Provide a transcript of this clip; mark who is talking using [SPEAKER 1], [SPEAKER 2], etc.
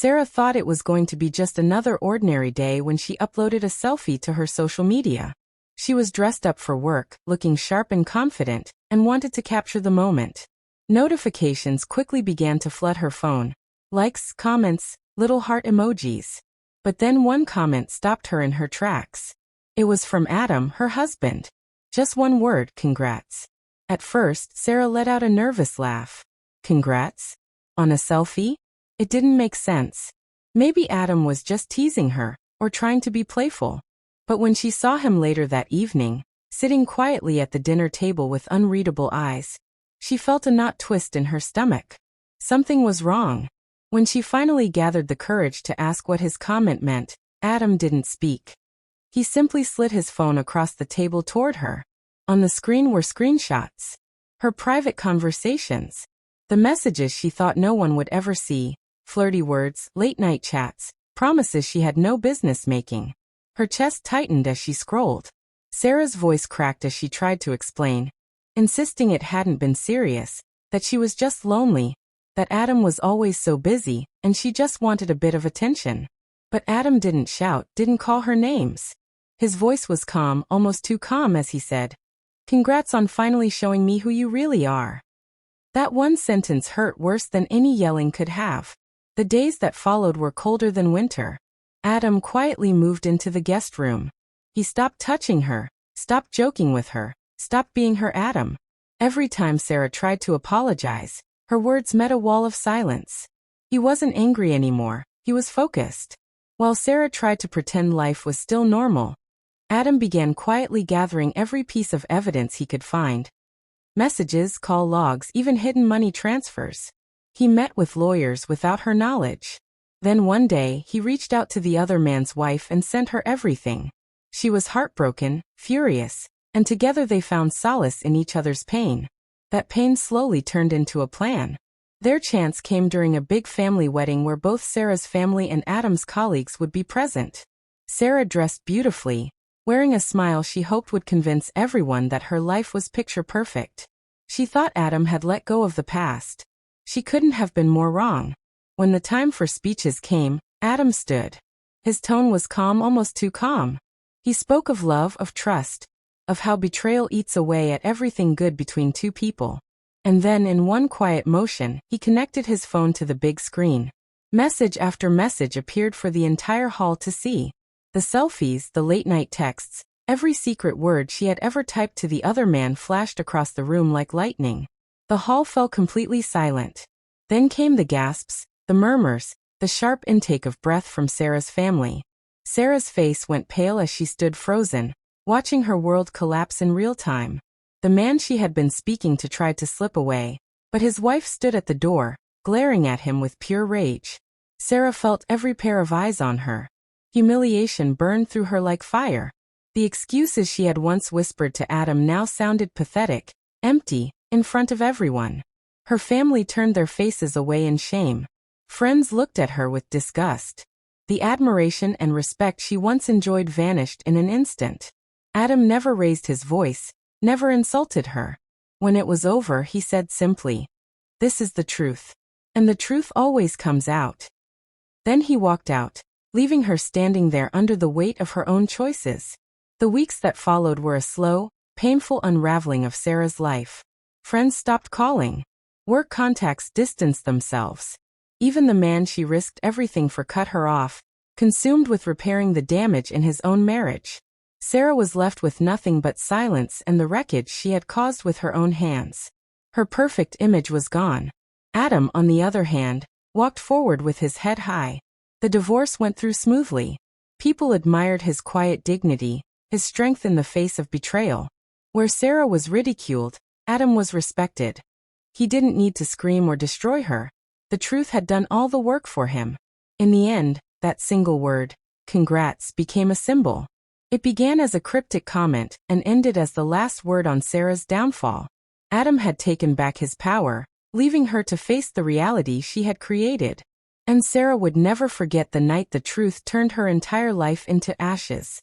[SPEAKER 1] Sarah thought it was going to be just another ordinary day when she uploaded a selfie to her social media. She was dressed up for work, looking sharp and confident, and wanted to capture the moment. Notifications quickly began to flood her phone. Likes, comments, little heart emojis. But then one comment stopped her in her tracks. It was from Adam, her husband. Just one word, congrats. At first, Sarah let out a nervous laugh. Congrats? On a selfie? It didn't make sense. Maybe Adam was just teasing her, or trying to be playful. But when she saw him later that evening, sitting quietly at the dinner table with unreadable eyes, she felt a knot twist in her stomach. Something was wrong. When she finally gathered the courage to ask what his comment meant, Adam didn't speak. He simply slid his phone across the table toward her. On the screen were screenshots. Her private conversations. The messages she thought no one would ever see. Flirty words, late-night chats, promises she had no business making. Her chest tightened as she scrolled. Sarah's voice cracked as she tried to explain, insisting it hadn't been serious, that she was just lonely, that Adam was always so busy, and she just wanted a bit of attention. But Adam didn't shout, didn't call her names. His voice was calm, almost too calm as he said, "Congrats on finally showing me who you really are." That one sentence hurt worse than any yelling could have. The days that followed were colder than winter. Adam quietly moved into the guest room. He stopped touching her, stopped joking with her, stopped being her Adam. Every time Sarah tried to apologize, her words met a wall of silence. He wasn't angry anymore, he was focused. While Sarah tried to pretend life was still normal, Adam began quietly gathering every piece of evidence he could find. Messages, call logs, even hidden money transfers. He met with lawyers without her knowledge. Then one day, he reached out to the other man's wife and sent her everything. She was heartbroken, furious, and together they found solace in each other's pain. That pain slowly turned into a plan. Their chance came during a big family wedding where both Sarah's family and Adam's colleagues would be present. Sarah dressed beautifully, wearing a smile she hoped would convince everyone that her life was picture perfect. She thought Adam had let go of the past. She couldn't have been more wrong. When the time for speeches came, Adam stood. His tone was calm, almost too calm. He spoke of love, of trust, of how betrayal eats away at everything good between two people. And then in one quiet motion, he connected his phone to the big screen. Message after message appeared for the entire hall to see. The selfies, the late-night texts, every secret word she had ever typed to the other man flashed across the room like lightning. The hall fell completely silent. Then came the gasps, the murmurs, the sharp intake of breath from Sarah's family. Sarah's face went pale as she stood frozen, watching her world collapse in real time. The man she had been speaking to tried to slip away, but his wife stood at the door, glaring at him with pure rage. Sarah felt every pair of eyes on her. Humiliation burned through her like fire. The excuses she had once whispered to Adam now sounded pathetic, empty, in front of everyone. Her family turned their faces away in shame. Friends looked at her with disgust. The admiration and respect she once enjoyed vanished in an instant. Adam never raised his voice, never insulted her. When it was over, he said simply, "This is the truth. And the truth always comes out." Then he walked out, leaving her standing there under the weight of her own choices. The weeks that followed were a slow, painful unraveling of Sarah's life. Friends stopped calling. Work contacts distanced themselves. Even the man she risked everything for cut her off, consumed with repairing the damage in his own marriage. Sarah was left with nothing but silence and the wreckage she had caused with her own hands. Her perfect image was gone. Adam, on the other hand, walked forward with his head high. The divorce went through smoothly. People admired his quiet dignity, his strength in the face of betrayal. Where Sarah was ridiculed, Adam was respected. He didn't need to scream or destroy her. The truth had done all the work for him. In the end, that single word, congrats, became a symbol. It began as a cryptic comment and ended as the last word on Sarah's downfall. Adam had taken back his power, leaving her to face the reality she had created. And Sarah would never forget the night the truth turned her entire life into ashes.